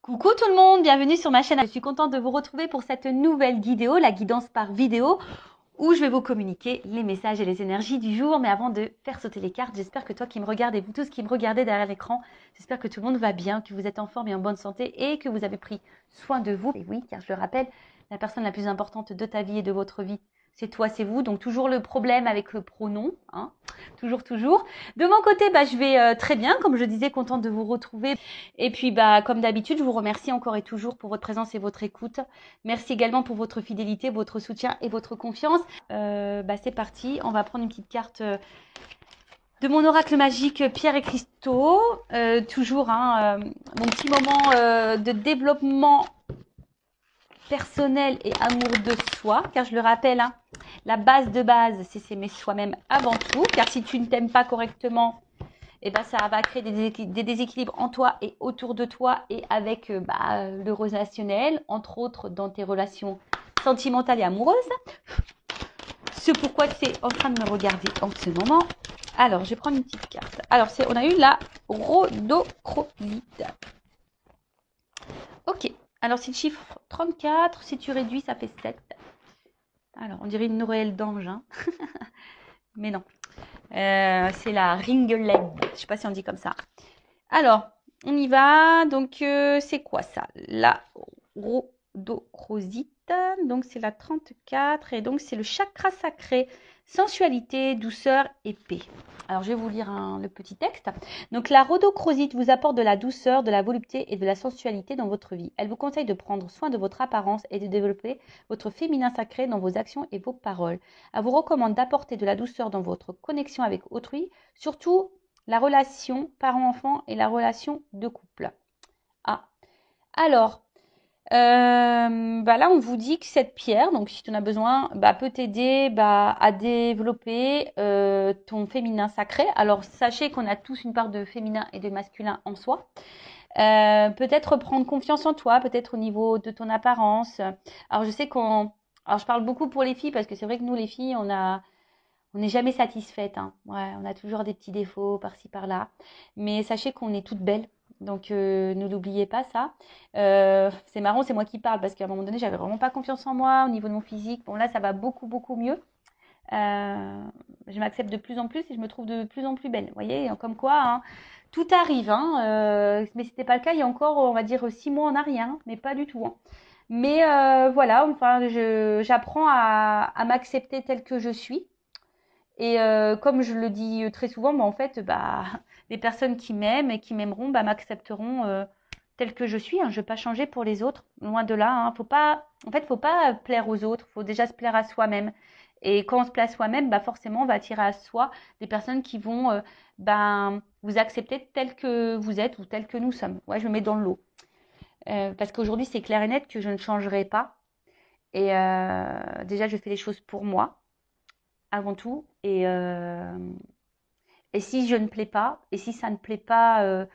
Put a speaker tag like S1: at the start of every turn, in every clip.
S1: Coucou tout le monde, bienvenue sur ma chaîne. Je suis contente de vous retrouver pour cette nouvelle vidéo, la guidance par vidéo, où je vais vous communiquer les messages et les énergies du jour. Mais avant de faire sauter les cartes, j'espère que toi qui me regardes et vous tous qui me regardez derrière l'écran, j'espère que tout le monde va bien, que vous êtes en forme et en bonne santé et que vous avez pris soin de vous. Et oui, car je le rappelle, la personne la plus importante de ta vie et de votre vie, c'est toi, c'est vous. Donc toujours le problème avec le pronom, hein. Toujours, toujours. De mon côté, je vais très bien, comme je disais, contente de vous retrouver. Et puis, comme d'habitude, je vous remercie encore et toujours pour votre présence et votre écoute. Merci également pour votre fidélité, votre soutien et votre confiance. C'est parti, on va prendre une petite carte de mon oracle magique Pierre et Cristaux. Toujours mon petit moment de développement personnel et amour de soi, car je le rappelle, la base de base, c'est s'aimer soi-même avant tout, car si tu ne t'aimes pas correctement, ça va créer des déséquilibres en toi et autour de toi et avec le relationnel, entre autres dans tes relations sentimentales et amoureuses. C'est pourquoi tu es en train de me regarder en ce moment. Alors, je vais prendre une petite carte. Alors, on a eu la rhodochrosite. Ok. Alors, c'est le chiffre 34. Si tu réduis, ça fait 7. Alors, on dirait une Noël d'ange. Mais non. C'est la ringeled. Je ne sais pas si on dit comme ça. Alors, on y va. Donc, c'est quoi ça? La rhodochrosite. Donc, c'est la 34. Et donc, c'est le chakra sacré. Sensualité, douceur et paix. Alors, je vais vous lire le petit texte. Donc, la rhodochrosite vous apporte de la douceur, de la volupté et de la sensualité dans votre vie. Elle vous conseille de prendre soin de votre apparence et de développer votre féminin sacré dans vos actions et vos paroles. Elle vous recommande d'apporter de la douceur dans votre connexion avec autrui, surtout la relation parent-enfant et la relation de couple. Alors, là, on vous dit que cette pierre, donc si tu en as besoin, peut t'aider à développer ton féminin sacré. Alors, sachez qu'on a tous une part de féminin et de masculin en soi. Peut-être prendre confiance en toi, peut-être au niveau de ton apparence. Alors, je sais alors je parle beaucoup pour les filles parce que c'est vrai que nous, les filles, on n'est jamais satisfaite. Ouais, on a toujours des petits défauts par-ci, par-là. Mais sachez qu'on est toutes belles. Donc, ne l'oubliez pas, ça. C'est marrant, c'est moi qui parle parce qu'à un moment donné, j'avais vraiment pas confiance en moi au niveau de mon physique. Bon, là, ça va beaucoup, beaucoup mieux. Je m'accepte de plus en plus et je me trouve de plus en plus belle. Vous voyez, comme quoi, tout arrive. Mais ce n'était pas le cas il y a encore, on va dire, 6 mois en arrière. Mais pas du tout. Mais voilà, enfin, j'apprends à m'accepter telle que je suis. Et comme je le dis très souvent, en fait, les personnes qui m'aiment et qui m'aimeront m'accepteront telle que je suis. Je ne vais pas changer pour les autres, loin de là. Faut pas plaire aux autres. Il faut déjà se plaire à soi-même. Et quand on se plaît à soi-même, forcément, on va attirer à soi des personnes qui vont vous accepter tel que vous êtes ou tel que nous sommes. Ouais, je me mets dans le lot. Parce qu'aujourd'hui, c'est clair et net que je ne changerai pas. Et déjà, je fais les choses pour moi avant tout. Et si je ne plais pas, et si ça ne plaît pas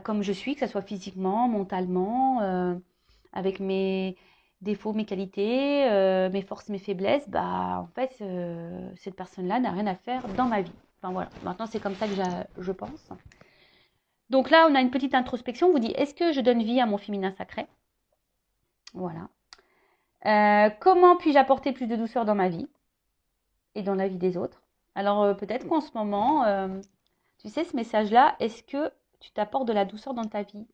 S1: comme je suis, que ce soit physiquement, mentalement, avec mes défauts, mes qualités, mes forces, mes faiblesses, en fait, cette personne-là n'a rien à faire dans ma vie. Enfin voilà, maintenant c'est comme ça que je pense. Donc là, on a une petite introspection. On vous dit, est-ce que je donne vie à mon féminin sacré? Voilà. Comment puis-je apporter plus de douceur dans ma vie et dans la vie des autres? Alors peut-être qu'en ce moment, tu sais, ce message-là, est-ce que tu t'apportes de la douceur dans ta vie?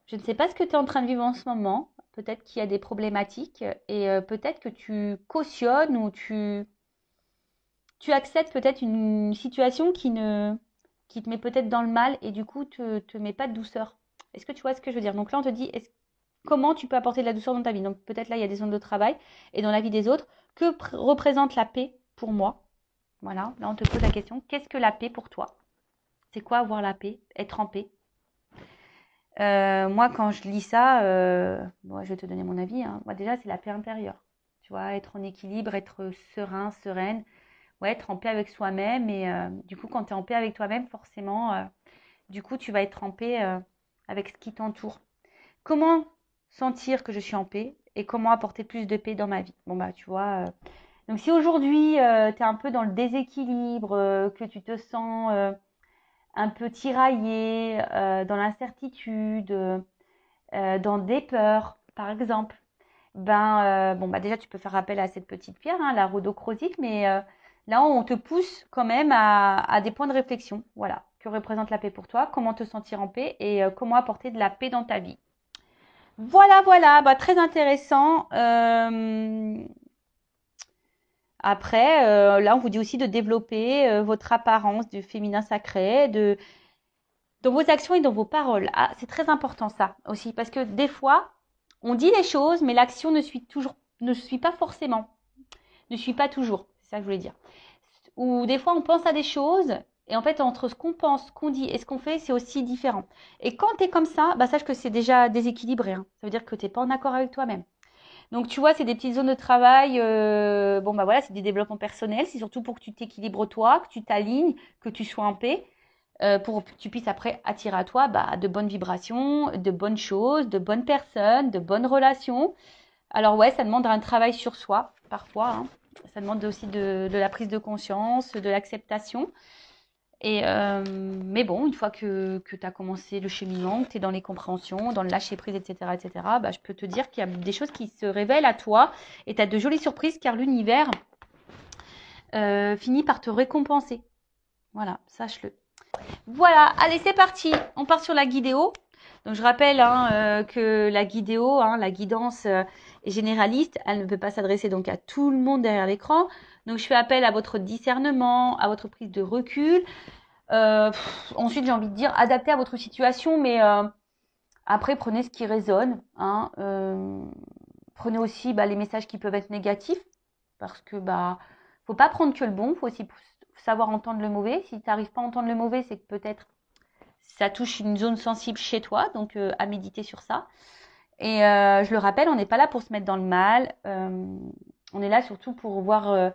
S1: Je ne sais pas ce que tu es en train de vivre en ce moment. Peut-être qu'il y a des problématiques et peut-être que tu cautionnes ou tu acceptes peut-être une situation qui te met peut-être dans le mal et du coup te met pas de douceur. Est-ce que tu vois ce que je veux dire? Donc là, on te dit comment tu peux apporter de la douceur dans ta vie? Donc peut-être là, il y a des zones de travail et dans la vie des autres. Que représente la paix pour moi? Voilà, là on te pose la question. Qu'est-ce que la paix pour toi? C'est quoi avoir la paix? Être en paix? Moi, quand je lis ça, je vais te donner mon avis. Moi, déjà, c'est la paix intérieure. Tu vois, être en équilibre, être serein, sereine. Ouais, être en paix avec soi-même. Et du coup, quand tu es en paix avec toi-même, forcément, du coup, tu vas être en paix avec ce qui t'entoure. Comment sentir que je suis en paix et comment apporter plus de paix dans ma vie? Bon, tu vois. Donc, si aujourd'hui, tu es un peu dans le déséquilibre, que tu te sens un peu tiraillé, dans l'incertitude, dans des peurs, par exemple, ben, bon, bah déjà, tu peux faire appel à cette petite pierre, hein, la rhodochrosite, mais là, on te pousse quand même à des points de réflexion. Voilà. Que représente la paix pour toi? Comment te sentir en paix et comment apporter de la paix dans ta vie? Voilà, voilà, bah, très intéressant. Après, là, on vous dit aussi de développer votre apparence du féminin sacré, dans vos actions et dans vos paroles. Ah, c'est très important ça aussi, parce que des fois, on dit les choses, mais l'action ne suit pas forcément, ne suit pas toujours. C'est ça que je voulais dire. Ou des fois, on pense à des choses, et en fait, entre ce qu'on pense, ce qu'on dit et ce qu'on fait, c'est aussi différent. Et quand tu es comme ça, bah, sache que c'est déjà déséquilibré, hein. Ça veut dire que tu n'es pas en accord avec toi-même. Donc, tu vois, c'est des petites zones de travail. Bon, bah voilà, c'est des développements personnels. C'est surtout pour que tu t'équilibres toi, que tu t'alignes, que tu sois en paix, pour que tu puisses après attirer à toi bah, de bonnes vibrations, de bonnes choses, de bonnes personnes, de bonnes relations. Alors, ouais, ça demande un travail sur soi, parfois, hein. Ça demande aussi de la prise de conscience, de l'acceptation. Et mais bon, une fois que tu as commencé le cheminement, que tu es dans les compréhensions, dans le lâcher prise, etc., bah, je peux te dire qu'il y a des choses qui se révèlent à toi et tu as de jolies surprises car l'univers finit par te récompenser. Voilà, sache-le. Voilà, allez, c'est parti. On part sur la guidéo. Donc, je rappelle hein, que la guidéo, hein, la guidance est généraliste. Elle ne peut pas s'adresser donc à tout le monde derrière l'écran. Donc, je fais appel à votre discernement, à votre prise de recul. Ensuite, j'ai envie de dire, adapté à votre situation, mais après, prenez ce qui résonne. Hein, prenez aussi bah, les messages qui peuvent être négatifs, parce que bah, faut pas prendre que le bon, faut aussi savoir entendre le mauvais. Si tu n'arrives pas à entendre le mauvais, c'est que peut-être ça touche une zone sensible chez toi, donc à méditer sur ça. Et je le rappelle, on n'est pas là pour se mettre dans le mal. On est là surtout pour voir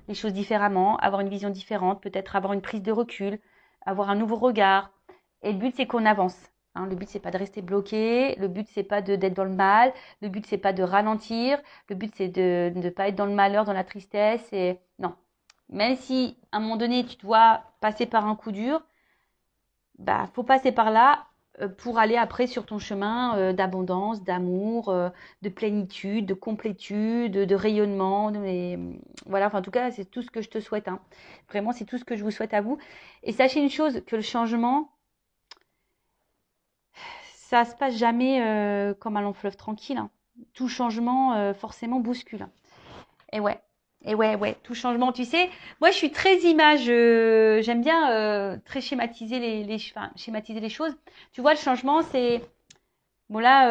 S1: les choses différemment, avoir une vision différente, peut-être avoir une prise de recul, avoir un nouveau regard. Et le but, c'est qu'on avance. Hein, le but, c'est pas de rester bloqué. Le but, c'est pas d'être dans le mal. Le but, c'est pas de ralentir. Le but, c'est de ne pas être dans le malheur, dans la tristesse. Et non. Même si, à un moment donné, tu dois passer par un coup dur, bah, faut passer par là pour aller après sur ton chemin d'abondance, d'amour, de plénitude, de complétude, de rayonnement. Voilà, enfin, en tout cas, c'est tout ce que je te souhaite. Hein. Vraiment, c'est tout ce que je vous souhaite à vous. Et sachez une chose, que le changement, ça se passe jamais comme un long fleuve tranquille. Hein. Tout changement, forcément, bouscule. Et ouais. Et ouais, ouais, tout changement, tu sais. Moi, je suis très image. J'aime bien très schématiser enfin, schématiser les choses. Tu vois, le changement, c'est bon là.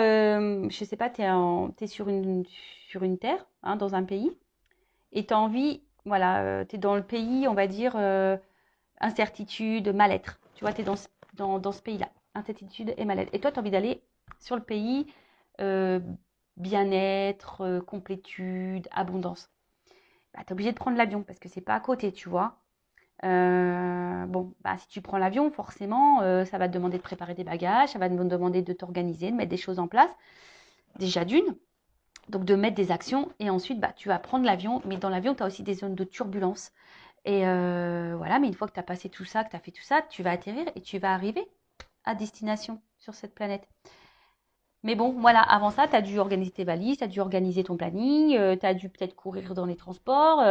S1: Je sais pas, t'es sur une terre, hein, dans un pays, et t'as envie, voilà, t'es dans le pays, on va dire incertitude, mal-être. Tu vois, t'es dans ce pays-là, incertitude et mal-être. Et toi, t'as envie d'aller sur le pays euh, bien-être, complétude, abondance. Bah, tu es obligé de prendre l'avion parce que c'est pas à côté, tu vois. Bon, bah, si tu prends l'avion, forcément, ça va te demander de préparer des bagages, ça va te demander de t'organiser, de mettre des choses en place. Déjà d'une, donc de mettre des actions. Et ensuite, bah, tu vas prendre l'avion. Mais dans l'avion, tu as aussi des zones de turbulence. Et voilà, mais une fois que tu as passé tout ça, que tu as fait tout ça, tu vas atterrir et tu vas arriver à destination sur cette planète. Mais bon, voilà, avant ça, tu as dû organiser tes valises, tu as dû organiser ton planning, tu as dû peut-être courir dans les transports,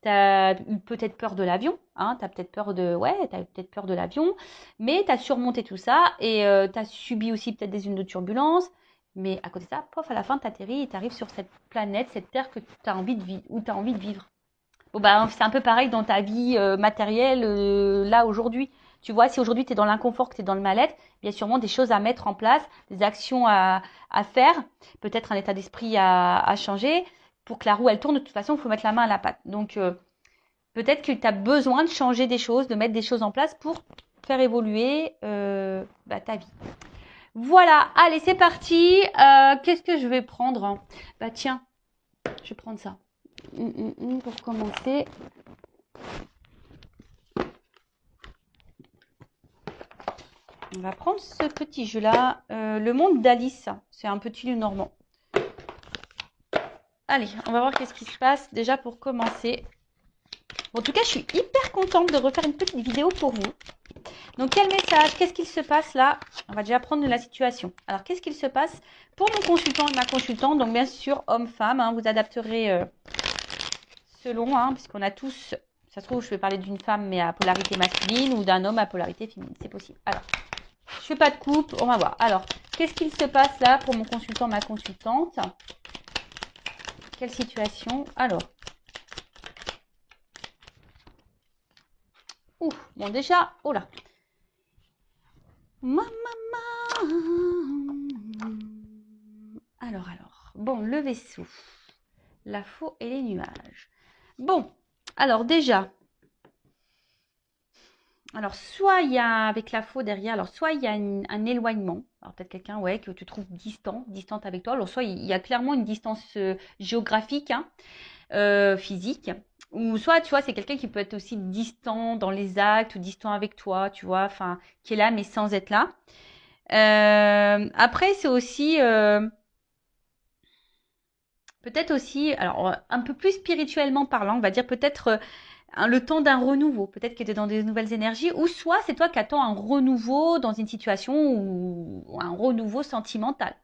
S1: tu as eu peut-être peur de l'avion, hein, tu as peut-être peur de ouais, tu peut-être peur de l'avion, mais tu as surmonté tout ça et tu as subi aussi peut-être des zones de turbulence, mais à côté de ça, pof, à la fin, tu atterris et tu arrives sur cette planète, cette terre que tu as envie de vivre, où tu as envie de vivre. Bon, bah, c'est un peu pareil dans ta vie matérielle, là, aujourd'hui. Tu vois, si aujourd'hui tu es dans l'inconfort, que tu es dans le mal-être, il y a sûrement des choses à mettre en place, des actions à faire, peut-être un état d'esprit à changer. Pour que la roue, elle tourne, de toute façon, il faut mettre la main à la pâte. Donc, peut-être que tu as besoin de changer des choses, de mettre des choses en place pour faire évoluer bah, ta vie. Voilà, allez, c'est parti. Qu'est-ce que je vais prendre? Bah tiens, je vais prendre ça. Pour commencer. On va prendre ce petit jeu-là. Le monde d'Alice. C'est un petit lieu normand. Allez, on va voir qu'est-ce qui se passe déjà pour commencer. Bon, en tout cas, je suis hyper contente de refaire une petite vidéo pour vous. Donc, quel message? Qu'est-ce qu'il se passe là? On va déjà prendre de la situation. Alors, qu'est-ce qu'il se passe pour mon consultant et ma consultante? Donc, bien sûr, homme-femme, hein, vous adapterez selon, hein, puisqu'on a tous, ça se trouve, je vais parler d'une femme mais à polarité masculine ou d'un homme à polarité féminine. C'est possible. Alors, je fais pas de coupe, on va voir. Alors, qu'est-ce qu'il se passe là pour mon consultant, ma consultante? Quelle situation? Alors, bon déjà, oh là. Alors. Bon, le vaisseau, la faux et les nuages. Bon, alors déjà, alors soit il y a avec la faux derrière, alors soit il y a un éloignement, alors peut-être quelqu'un ouais que tu trouves distante avec toi, alors soit il y a clairement une distance géographique, hein, physique, ou soit tu vois c'est quelqu'un qui peut être aussi distant dans les actes ou distant avec toi, tu vois, enfin qui est là mais sans être là. Après c'est aussi peut-être aussi, alors un peu plus spirituellement parlant, on va dire peut-être le temps d'un renouveau. Peut-être que tu es dans des nouvelles énergies, ou soit c'est toi qui attends un renouveau dans une situation ou un renouveau sentimental.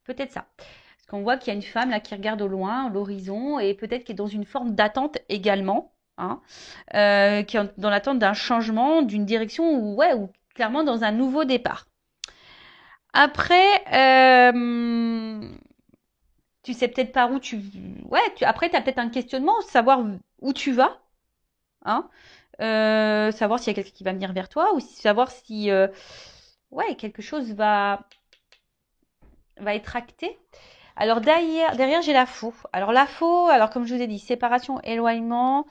S1: Peut-être ça. Parce qu'on voit qu'il y a une femme là qui regarde au loin, l'horizon, et peut-être qui est dans une forme d'attente également, hein, qui est dans l'attente d'un changement, d'une direction, ou ouais, ou clairement dans un nouveau départ. Après, tu sais peut-être par où tu... Ouais, après, tu as peut-être un questionnement, savoir où tu vas, hein, savoir s'il y a quelqu'un qui va venir vers toi, ou savoir si ouais, quelque chose va être acté. Alors derrière j'ai la faux. Alors la faux, alors comme je vous ai dit, séparation, éloignement.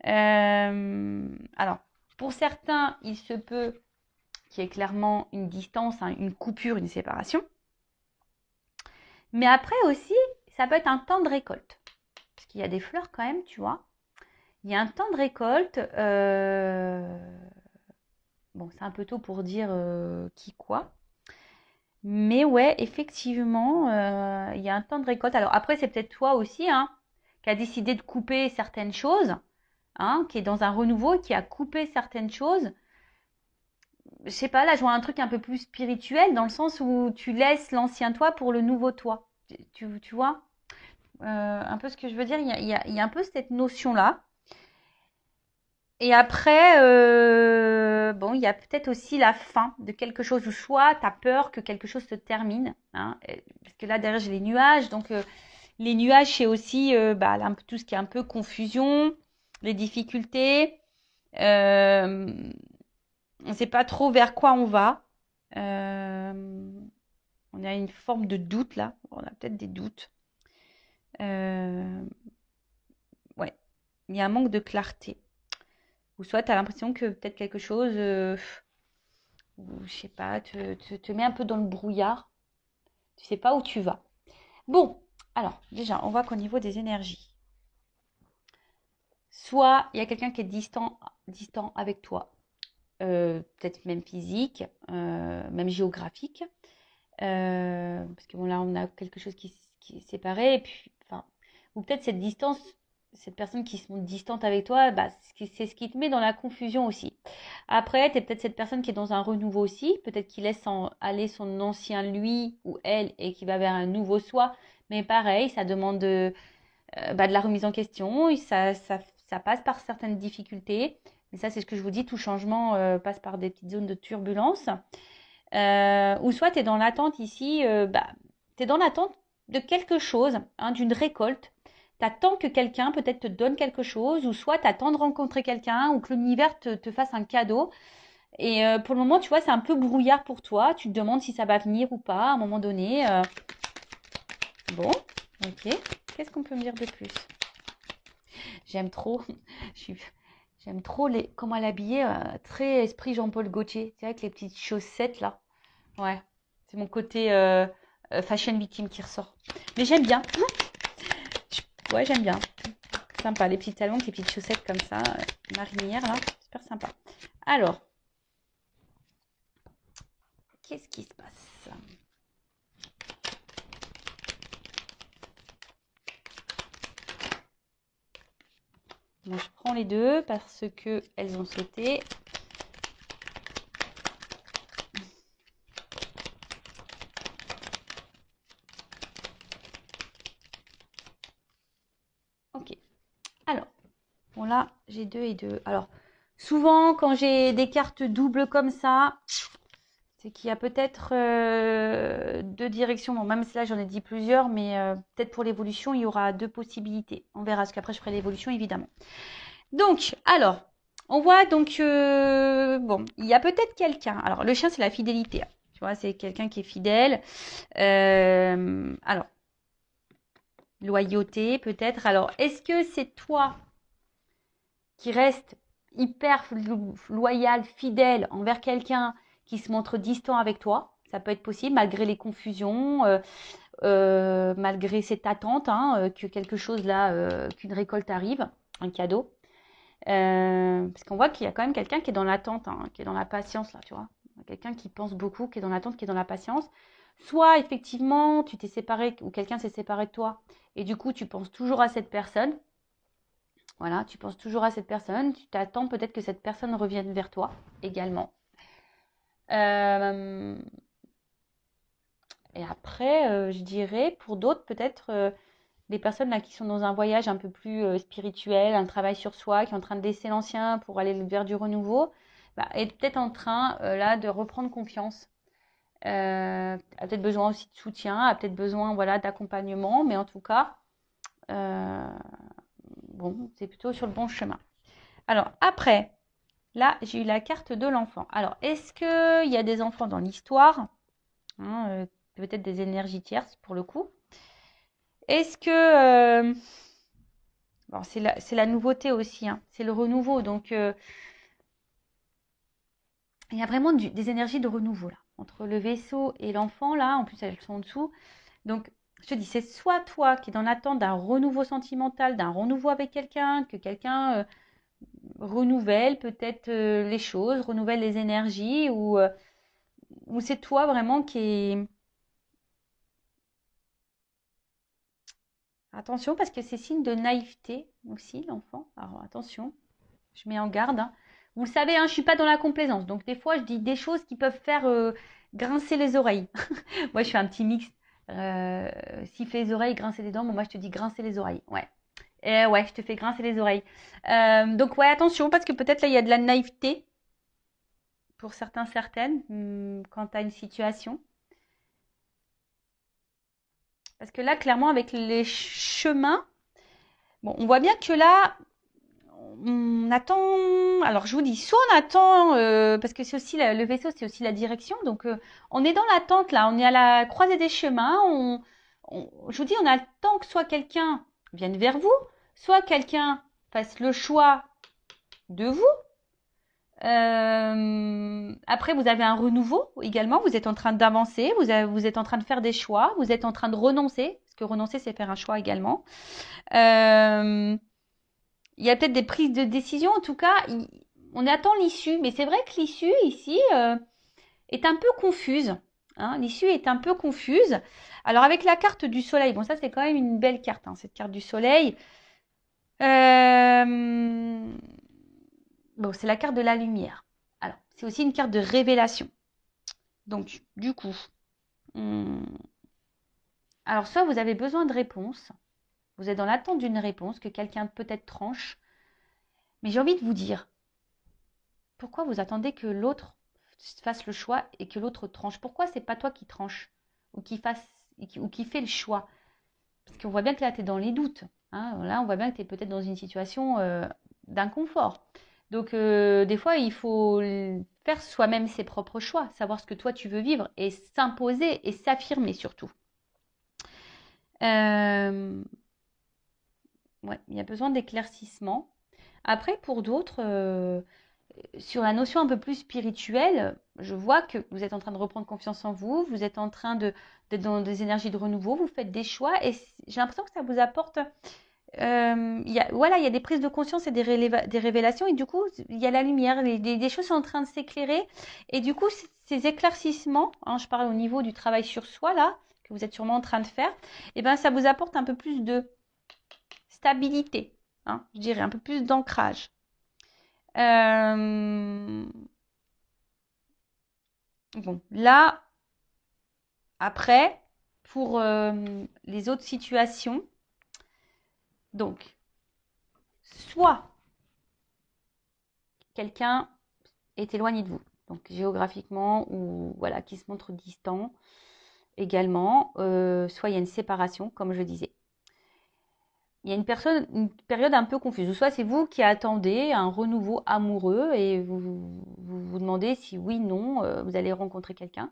S1: Alors, pour certains, il se peut qu'il y ait clairement une distance, hein, une coupure, une séparation. Mais après aussi, ça peut être un temps de récolte. Parce qu'il y a des fleurs quand même, tu vois. Il y a un temps de récolte. Bon, c'est un peu tôt pour dire qui quoi. Mais ouais, effectivement, il y a un temps de récolte. Alors après, c'est peut-être toi aussi, hein, qui a décidé de couper certaines choses, hein, qui est dans un renouveau, qui a coupé certaines choses. Je sais pas, là, je vois un truc un peu plus spirituel, dans le sens où tu laisses l'ancien toi pour le nouveau toi. Tu vois un peu ce que je veux dire, il y a un peu cette notion-là. Et après, bon, il y a peut-être aussi la fin de quelque chose, ou soit tu as peur que quelque chose se termine, hein, parce que là, derrière, j'ai les nuages, donc les nuages, c'est aussi bah, là, tout ce qui est un peu confusion, les difficultés, on ne sait pas trop vers quoi on va, on a une forme de doute là, on a peut-être des doutes, ouais, il y a un manque de clarté, ou soit tu as l'impression que peut-être quelque chose... ou je sais pas, te met un peu dans le brouillard. Tu sais pas où tu vas. Bon, alors déjà, on voit qu'au niveau des énergies, soit il y a quelqu'un qui est distant avec toi, peut-être même physique, même géographique, parce que bon là on a quelque chose qui est séparé, et puis, enfin, ou peut-être cette distance, cette personne qui se montre distante avec toi, bah, c'est ce qui te met dans la confusion aussi. Après, tu es peut-être cette personne qui est dans un renouveau aussi, peut-être qui laisse aller son ancien lui ou elle et qui va vers un nouveau soi, mais pareil, ça demande bah, de la remise en question, et ça passe par certaines difficultés, mais ça c'est ce que je vous dis, tout changement passe par des petites zones de turbulence. Ou soit tu es dans l'attente ici, bah, tu es dans l'attente de quelque chose, hein, d'une récolte. Tu attends que quelqu'un peut-être te donne quelque chose, ou soit tu attends de rencontrer quelqu'un, ou que l'univers te fasse un cadeau. Et pour le moment, tu vois, c'est un peu brouillard pour toi. Tu te demandes si ça va venir ou pas à un moment donné. Bon, ok. Qu'est-ce qu'on peut me dire de plus? J'aime trop. J'aime trop comment elle est habillée, très esprit Jean-Paul Gaultier. Tu sais, avec les petites chaussettes là. Ouais, c'est mon côté fashion victime qui ressort. Mais j'aime bien. Ouais, j'aime bien. Sympa, les petits talons, les petites chaussettes comme ça, marinières là, super sympa. Alors, qu'est-ce qui se passe? Bon, je prends les deux parce que elles ont sauté. Bon, là, j'ai 2 et 2. Alors, souvent, quand j'ai des cartes doubles comme ça, c'est qu'il y a peut-être 2 directions. Bon, même si là, j'en ai dit plusieurs, mais peut-être pour l'évolution, il y aura 2 possibilités. On verra, parce qu'après, je ferai l'évolution, évidemment. Donc, alors, on voit donc, bon, il y a peut-être quelqu'un. Alors, le chien, c'est la fidélité. Tu vois, c'est quelqu'un qui est fidèle. Alors, loyauté, peut-être. Alors, est-ce que c'est toi qui reste hyper loyal, fidèle envers quelqu'un qui se montre distant avec toi? Ça peut être possible, malgré les confusions, malgré cette attente, hein, que quelque chose là, qu'une récolte arrive, un cadeau. Parce qu'on voit qu'il y a quand même quelqu'un qui est dans l'attente, hein, qui est dans la patience là, tu vois. Quelqu'un qui pense beaucoup, qui est dans l'attente, qui est dans la patience. Soit effectivement, tu t'es séparé ou quelqu'un s'est séparé de toi et du coup, tu penses toujours à cette personne. Voilà, tu penses toujours à cette personne. Tu t'attends peut-être que cette personne revienne vers toi également. Euh, et après, je dirais, pour d'autres, peut-être des personnes là qui sont dans un voyage un peu plus spirituel, un travail sur soi, qui est en train de laisser l'ancien pour aller vers du renouveau, bah, est peut-être en train là de reprendre confiance. A peut-être besoin aussi de soutien, a peut-être besoin voilà d'accompagnement, mais en tout cas, euh, bon, c'est plutôt sur le bon chemin. Alors après, là, j'ai eu la carte de l'enfant. Alors, est-ce qu'il y a des enfants dans l'histoire, hein, peut-être des énergies tierces pour le coup. Est-ce que bon, c'est la nouveauté aussi, hein, c'est le renouveau. Donc, il y a vraiment des énergies de renouveau là. Entre le vaisseau et l'enfant, là, en plus elles sont en dessous. Donc, je te dis, c'est soit toi qui es dans l'attente d'un renouveau sentimental, d'un renouveau avec quelqu'un, que quelqu'un renouvelle peut-être les choses, renouvelle les énergies, ou c'est toi vraiment qui est... Attention, parce que c'est signe de naïveté aussi, l'enfant. Alors, attention. Je mets en garde, hein. Vous le savez, hein, je suis pas dans la complaisance. Donc des fois, je dis des choses qui peuvent faire grincer les oreilles. Moi, je fais un petit mix. Siffler les oreilles, grincer les dents. Bon, moi, je te dis grincer les oreilles. Ouais. Et ouais, je te fais grincer les oreilles. Donc ouais, attention, parce que peut-être là, il y a de la naïveté pour certains, certaines, quant à une situation. Parce que là, clairement, avec les chemins, bon, on voit bien que là, on attend. Alors, je vous dis, soit on attend, parce que c'est aussi le vaisseau, c'est aussi la direction. Donc, on est dans l'attente là. On est à la croisée des chemins. Je vous dis, on attend que soit quelqu'un vienne vers vous, soit quelqu'un fasse le choix de vous. Après, vous avez un renouveau également. Vous êtes en train d'avancer. Vous êtes en train de faire des choix. Vous êtes en train de renoncer. Parce que renoncer, c'est faire un choix également. Euh, Il y a peut-être des prises de décision. En tout cas, on attend l'issue. Mais c'est vrai que l'issue ici est un peu confuse. Hein. L'issue est un peu confuse. Alors avec la carte du soleil, bon ça c'est quand même une belle carte, hein, cette carte du soleil. Euh, Bon, c'est la carte de la lumière. Alors, c'est aussi une carte de révélation. Donc, du coup, hum, alors soit vous avez besoin de réponses, vous êtes dans l'attente d'une réponse que quelqu'un peut-être tranche, mais j'ai envie de vous dire, pourquoi vous attendez que l'autre fasse le choix et que l'autre tranche? Pourquoi c'est pas toi qui tranche ou qui fait le choix? Parce qu'on voit bien que là, tu es dans les doutes. Hein. Là, on voit bien que tu es peut-être dans une situation d'inconfort. Donc, des fois, il faut faire soi-même ses propres choix, savoir ce que toi tu veux vivre et s'imposer et s'affirmer surtout. Euh, ouais, il y a besoin d'éclaircissement. Après, pour d'autres, sur la notion un peu plus spirituelle, je vois que vous êtes en train de reprendre confiance en vous, vous êtes en train d'être dans des énergies de renouveau, vous faites des choix et j'ai l'impression que ça vous apporte. Voilà, il y a des prises de conscience et des révélations et du coup, il y a la lumière, des choses sont en train de s'éclairer et du coup, ces éclaircissements, hein, je parle au niveau du travail sur soi là, que vous êtes sûrement en train de faire, et ben ça vous apporte un peu plus de stabilité, hein, je dirais, un peu plus d'ancrage. Euh, Bon, là, après, pour les autres situations, donc, soit quelqu'un est éloigné de vous, donc géographiquement ou voilà, qui se montre distant également, soit il y a une séparation, comme je disais. Il y a une période un peu confuse, ou soit c'est vous qui attendez un renouveau amoureux et vous demandez si oui, non, vous allez rencontrer quelqu'un.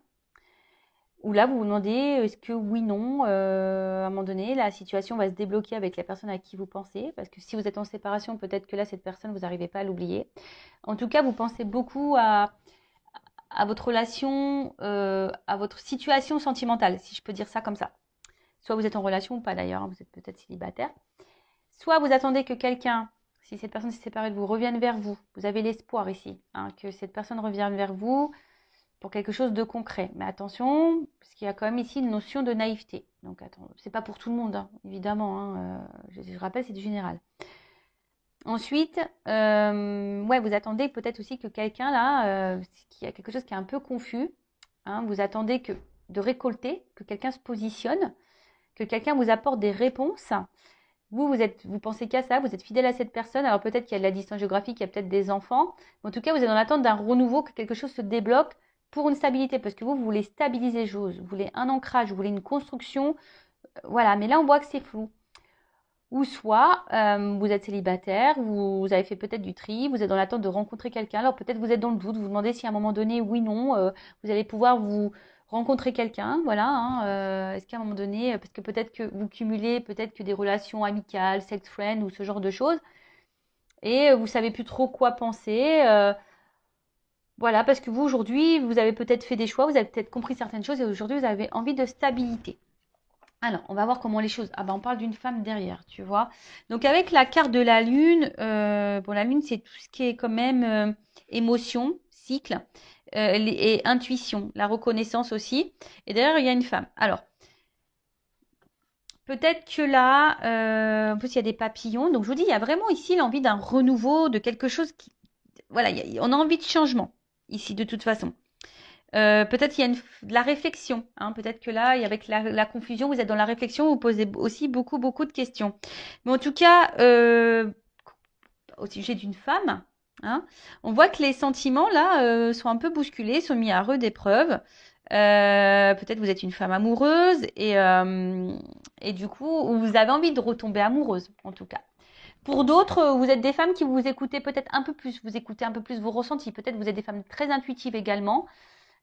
S1: Ou là, vous vous demandez, est-ce que oui, non, à un moment donné, la situation va se débloquer avec la personne à qui vous pensez. Parce que si vous êtes en séparation, peut-être que là, cette personne, vous n'arrivez pas à l'oublier. En tout cas, vous pensez beaucoup à votre relation, à votre situation sentimentale, si je peux dire ça comme ça. Soit vous êtes en relation ou pas d'ailleurs, hein, vous êtes peut-être célibataire. Soit vous attendez que quelqu'un, si cette personne s'est séparée de vous, revienne vers vous. Vous avez l'espoir ici, hein, que cette personne revienne vers vous pour quelque chose de concret. Mais attention, parce qu'il y a quand même ici une notion de naïveté. Donc attends, c'est pas pour tout le monde, hein, évidemment. Hein, je rappelle, c'est du général. Ensuite, ouais, vous attendez peut-être aussi que quelqu'un là, qu'il y a quelque chose qui est un peu confus. Hein, vous attendez de récolter, que quelqu'un se positionne, que quelqu'un vous apporte des réponses. Vous pensez qu'à ça, vous êtes fidèle à cette personne. Alors peut-être qu'il y a de la distance géographique, il y a peut-être des enfants. Mais en tout cas, vous êtes en attente d'un renouveau, que quelque chose se débloque pour une stabilité. Parce que vous voulez stabiliser les choses, vous voulez un ancrage, vous voulez une construction. Voilà, mais là, on voit que c'est flou. Ou soit, vous êtes célibataire, vous avez fait peut-être du tri, vous êtes dans l'attente de rencontrer quelqu'un. Alors peut-être vous êtes dans le doute, vous vous demandez si à un moment donné, oui, non, vous allez pouvoir vous rencontrer quelqu'un. Voilà, hein, est-ce qu'à un moment donné, parce que peut-être que vous cumulez peut-être que des relations amicales, sex friend ou ce genre de choses, et vous savez plus trop quoi penser. Voilà, parce que vous aujourd'hui, vous avez peut-être fait des choix, vous avez peut-être compris certaines choses et aujourd'hui, vous avez envie de stabilité. Alors, on va voir comment les choses. Ah ben, on parle d'une femme derrière, tu vois. Donc, avec la carte de la lune, bon, la lune, c'est tout ce qui est quand même émotion, cycle et intuition, la reconnaissance aussi. Et derrière, il y a une femme. Alors, peut-être que là, en plus, il y a des papillons. Donc, je vous dis, il y a vraiment ici l'envie d'un renouveau, de quelque chose qui. Voilà, on a envie de changement ici, de toute façon. Peut-être qu'il y a de la réflexion. Hein. Peut-être que là, avec la confusion, vous êtes dans la réflexion, vous posez aussi beaucoup, beaucoup de questions. Mais en tout cas, au sujet d'une femme, hein, on voit que les sentiments, là, sont un peu bousculés, sont mis à rude épreuve. Peut-être vous êtes une femme amoureuse et du coup, vous avez envie de retomber amoureuse, en tout cas. Pour d'autres, vous êtes des femmes qui vous écoutez peut-être un peu plus, vous écoutez un peu plus vos ressentis. Peut-être vous êtes des femmes très intuitives également.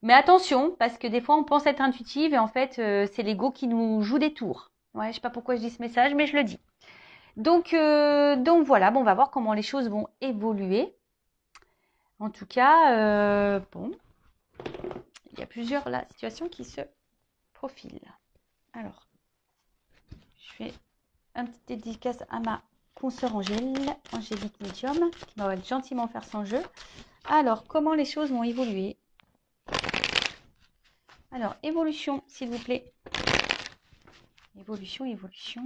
S1: Mais attention, parce que des fois, on pense être intuitive et en fait, c'est l'ego qui nous joue des tours. Ouais, je sais pas pourquoi je dis ce message, mais je le dis. Donc voilà, bon, on va voir comment les choses vont évoluer. En tout cas, bon, il y a plusieurs là, situations qui se profilent. Alors, je fais un petit dédicace à ma consoeur Angélique Medium, qui va gentiment faire son jeu. Alors, comment les choses vont évoluer? Alors, évolution, s'il vous plaît. Évolution, évolution.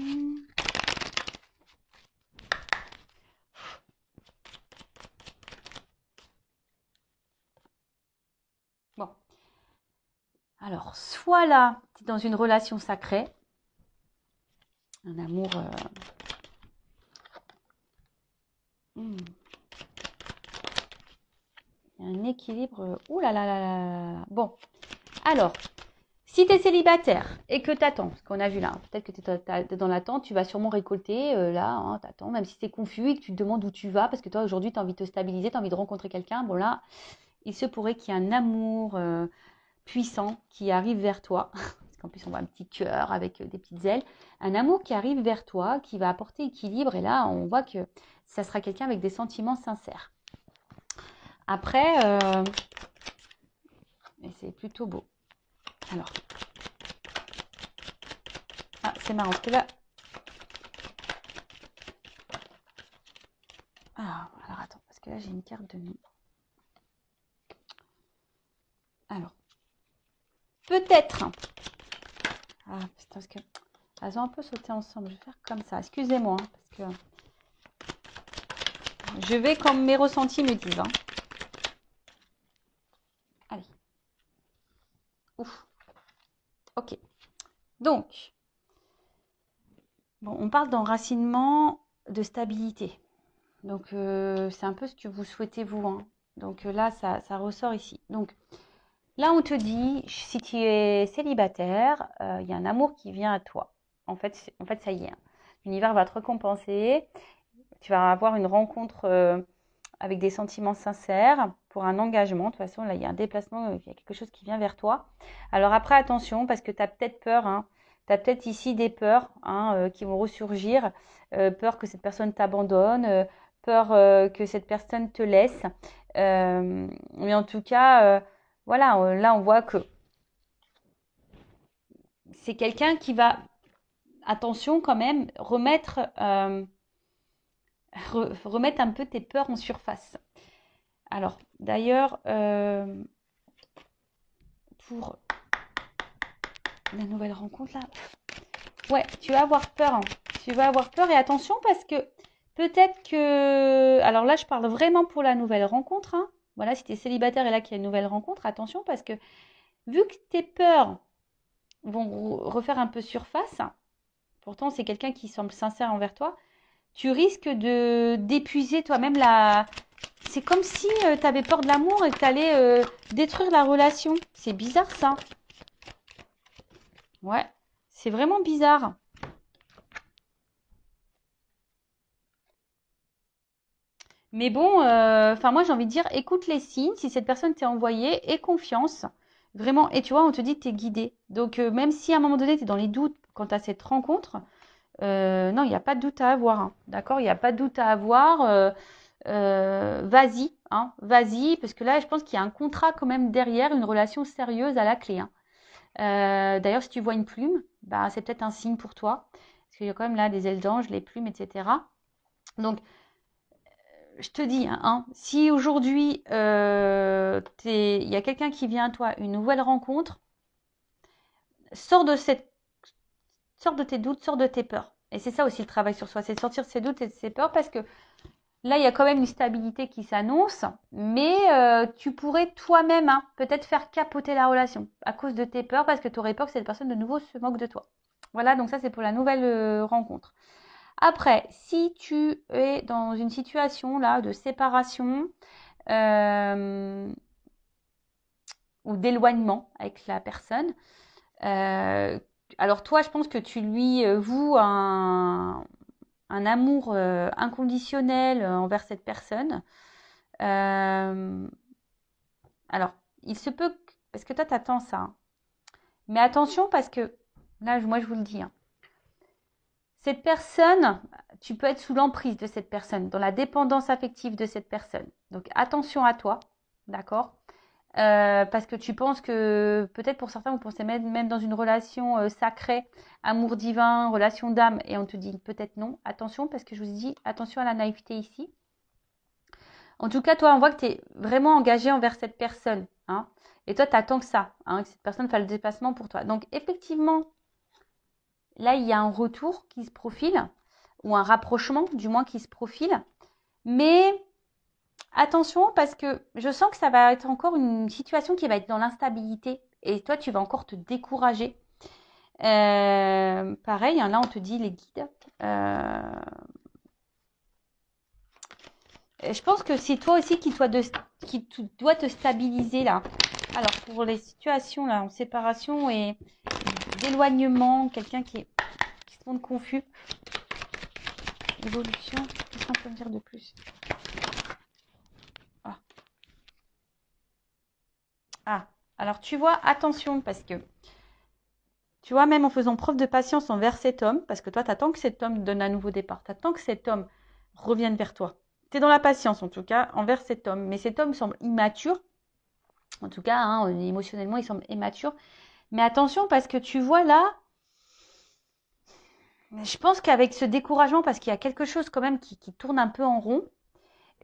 S1: Bon. Alors, soit là, tu es dans une relation sacrée, un amour. Un équilibre. Ouh là là là là là. Bon. Alors, si tu es célibataire et que tu attends, ce qu'on a vu là, peut-être que tu es dans l'attente, tu vas sûrement récolter là, hein, tu attends, même si c'est confus et que tu te demandes où tu vas, parce que toi aujourd'hui tu as envie de te stabiliser, tu as envie de rencontrer quelqu'un. Bon là, il se pourrait qu'il y ait un amour puissant qui arrive vers toi. Parce qu'en plus, on voit un petit cœur avec des petites ailes. Un amour qui arrive vers toi, qui va apporter équilibre. Et là, on voit que ça sera quelqu'un avec des sentiments sincères. Après, c'est plutôt beau. Alors, c'est marrant parce que là. Alors attends, parce que là, j'ai une carte de nous. Alors, peut-être. Ah, putain, parce que. Elles ont un peu sauté ensemble. Je vais faire comme ça. Excusez-moi, hein, parce que. Je vais comme mes ressentis me disent. Hein. Allez. Ouf. Ok. Donc, bon, on parle d'enracinement, de stabilité. Donc, c'est un peu ce que vous souhaitez vous, hein. Donc là, ça ressort ici. Donc là, on te dit, si tu es célibataire, il y a un amour qui vient à toi. En fait, ça y est, hein. L'univers va te récompenser. Tu vas avoir une rencontre avec des sentiments sincères pour un engagement. De toute façon, là, il y a un déplacement, il y a quelque chose qui vient vers toi. Alors après, attention, parce que tu as peut-être peur, hein. Tu as peut-être ici des peurs, hein, qui vont ressurgir. Peur que cette personne t'abandonne, peur que cette personne te laisse. Mais en tout cas, voilà, là, on voit que c'est quelqu'un qui va, attention quand même, remettre un peu tes peurs en surface. Alors, d'ailleurs, pour la nouvelle rencontre, là, ouais, tu vas avoir peur, hein. Tu vas avoir peur et attention parce que peut-être que... Alors là, je parle vraiment pour la nouvelle rencontre, hein. Voilà, si tu es célibataire et là qu'il y a une nouvelle rencontre, attention parce que vu que tes peurs vont refaire un peu surface, pourtant c'est quelqu'un qui semble sincère envers toi, tu risques de d'épuiser toi-même la... C'est comme si tu avais peur de l'amour et que tu allais détruire la relation. C'est bizarre ça. Ouais, c'est vraiment bizarre. Mais bon, enfin moi j'ai envie de dire, écoute les signes, si cette personne t'est envoyée, aie confiance. Vraiment, et tu vois, on te dit que tu es guidé. Donc même si à un moment donné tu es dans les doutes quant à cette rencontre, non, il n'y a pas de doute à avoir, hein. D'accord? Il n'y a pas de doute à avoir. Vas-y, hein, vas-y, parce que là, je pense qu'il y a un contrat quand même derrière, une relation sérieuse à la clé, hein. D'ailleurs, si tu vois une plume, bah, c'est peut-être un signe pour toi, parce qu'il y a quand même là des ailes d'ange, les plumes, etc. Donc, je te dis, hein, si aujourd'hui, il y a quelqu'un qui vient à toi, une nouvelle rencontre, sors de sors de tes doutes, sors de tes peurs. Et c'est ça aussi le travail sur soi, c'est de sortir de ses doutes et de ses peurs, parce que là, il y a quand même une stabilité qui s'annonce, mais tu pourrais toi-même, hein, peut-être faire capoter la relation à cause de tes peurs, parce que tu aurais peur que cette personne de nouveau se moque de toi. Voilà, donc ça c'est pour la nouvelle rencontre. Après, si tu es dans une situation là de séparation euh, ou d'éloignement avec la personne, euh, alors toi, je pense que tu lui voues un amour inconditionnel envers cette personne. Euh, alors, il se peut, parce que toi, t'attends ça, hein. Mais attention parce que, là, moi, je vous le dis, hein, cette personne, tu peux être sous l'emprise de cette personne, dans la dépendance affective de cette personne. Donc, attention à toi, d'accord? Parce que tu penses que, peut-être pour certains, vous pensez même dans une relation sacrée, amour divin, relation d'âme, et on te dit peut-être non. Attention, parce que je vous dis, attention à la naïveté ici. En tout cas, toi, on voit que tu es vraiment engagé envers cette personne, hein. Et toi, tu attends que ça, hein, que cette personne fasse le déplacement pour toi. Donc, effectivement, là, il y a un retour qui se profile, ou un rapprochement, du moins, qui se profile. Mais attention, parce que je sens que ça va être encore une situation qui va être dans l'instabilité. Et toi, tu vas encore te décourager. Pareil, hein, là, on te dit les guides. Je pense que c'est toi aussi qui dois te stabiliser là. Alors pour les situations là en séparation et d'éloignement, quelqu'un qui se montre confus. Évolution, qu'est-ce qu'on peut me dire de plus? Ah. Ah, alors tu vois, attention parce que tu vois, même en faisant preuve de patience envers cet homme, parce que toi, tu attends que cet homme donne un nouveau départ, tu attends que cet homme revienne vers toi. Tu es dans la patience en tout cas envers cet homme, mais cet homme semble immature. En tout cas, hein, émotionnellement, il semble immature. Mais attention, parce que tu vois là, je pense qu'avec ce découragement, parce qu'il y a quelque chose quand même qui tourne un peu en rond,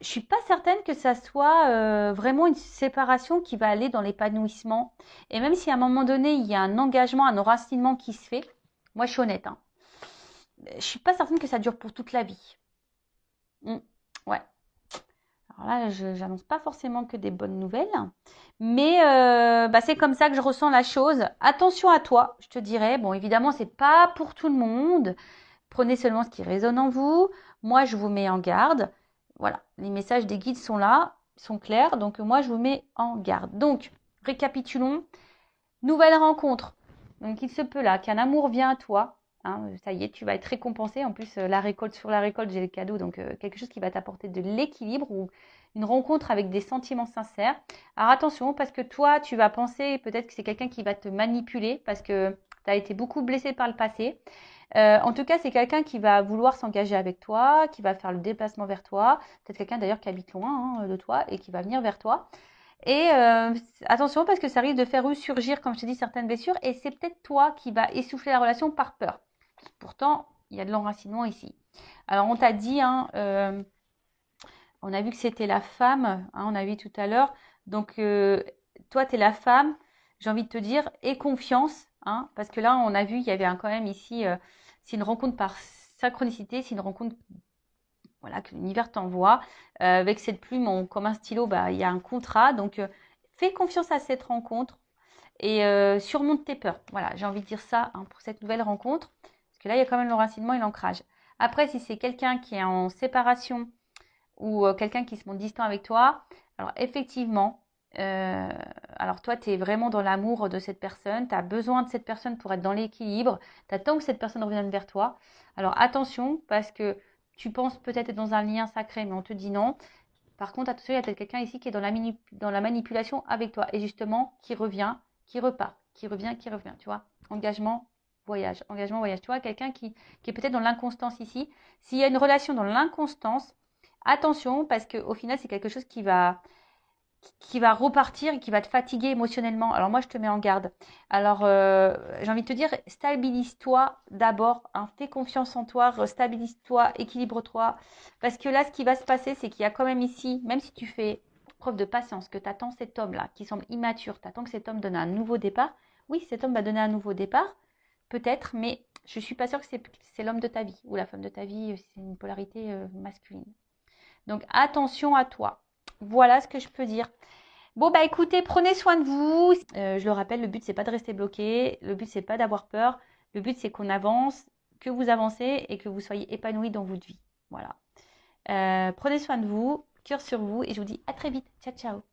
S1: je suis pas certaine que ça soit vraiment une séparation qui va aller dans l'épanouissement. Et même si à un moment donné, il y a un engagement, un enracinement qui se fait, moi je suis honnête, hein, je suis pas certaine que ça dure pour toute la vie. Ouais. Alors là, je n'annonce pas forcément que des bonnes nouvelles, mais bah, c'est comme ça que je ressens la chose. Attention à toi, je te dirais. Bon, évidemment, c'est pas pour tout le monde. Prenez seulement ce qui résonne en vous. Moi, je vous mets en garde. Voilà, les messages des guides sont là, sont clairs. Donc, moi, je vous mets en garde. Donc, récapitulons. Nouvelle rencontre. Donc, il se peut là qu'un amour vient à toi. Hein, ça y est, tu vas être récompensé. En plus, la récolte sur la récolte, j'ai le cadeau. Donc, quelque chose qui va t'apporter de l'équilibre ou une rencontre avec des sentiments sincères. Alors, attention, parce que toi, tu vas penser peut-être que c'est quelqu'un qui va te manipuler parce que tu as été beaucoup blessé par le passé. En tout cas, c'est quelqu'un qui va vouloir s'engager avec toi, qui va faire le déplacement vers toi. Peut-être quelqu'un d'ailleurs qui habite loin de toi et qui va venir vers toi. Et attention parce que ça risque de faire ressurgir, comme je te dis, certaines blessures. Et c'est peut-être toi qui va essouffler la relation par peur. Pourtant, il y a de l'enracinement ici. Alors, on t'a dit, hein, on a vu que c'était la femme, hein, on a vu tout à l'heure. Donc, toi, tu es la femme, j'ai envie de te dire, aie confiance. Hein, parce que là, on a vu, il y avait quand même ici, c'est une rencontre par synchronicité, c'est une rencontre voilà, que l'univers t'envoie. Avec cette plume, comme un stylo, bah, il y a un contrat. Donc, fais confiance à cette rencontre et surmonte tes peurs. Voilà, j'ai envie de dire ça hein, pour cette nouvelle rencontre. Parce que là, il y a quand même l'enracinement et l'ancrage. Après, si c'est quelqu'un qui est en séparation ou quelqu'un qui se montre distant avec toi, alors effectivement, euh, alors toi, tu es vraiment dans l'amour de cette personne, tu as besoin de cette personne pour être dans l'équilibre, tu attends que cette personne revienne vers toi. Alors attention, parce que tu penses peut-être être dans un lien sacré, mais on te dit non. Par contre, attention, il y a peut-être quelqu'un ici qui est dans la manipulation avec toi, et justement, qui revient, qui repart, qui revient, tu vois. Engagement, voyage. Tu vois, quelqu'un qui est peut-être dans l'inconstance ici. S'il y a une relation dans l'inconstance, attention, parce qu'au final, c'est quelque chose qui va repartir et qui va te fatiguer émotionnellement. Alors moi, je te mets en garde. Alors, j'ai envie de te dire, stabilise-toi d'abord. Hein, fais confiance en toi, stabilise-toi, équilibre-toi. Parce que là, ce qui va se passer, c'est qu'il y a quand même ici, même si tu fais preuve de patience, que tu attends cet homme-là, qui semble immature, tu attends que cet homme donne un nouveau départ. Oui, cet homme va donner un nouveau départ, peut-être, mais je ne suis pas sûre que c'est l'homme de ta vie ou la femme de ta vie, c'est une polarité masculine. Donc attention à toi. Voilà ce que je peux dire. Bon bah écoutez, prenez soin de vous. Je le rappelle, le but c'est pas de rester bloqué, le but c'est pas d'avoir peur, le but c'est qu'on avance, que vous avancez et que vous soyez épanoui dans votre vie. Voilà. Prenez soin de vous, cœur sur vous et je vous dis à très vite. Ciao ciao.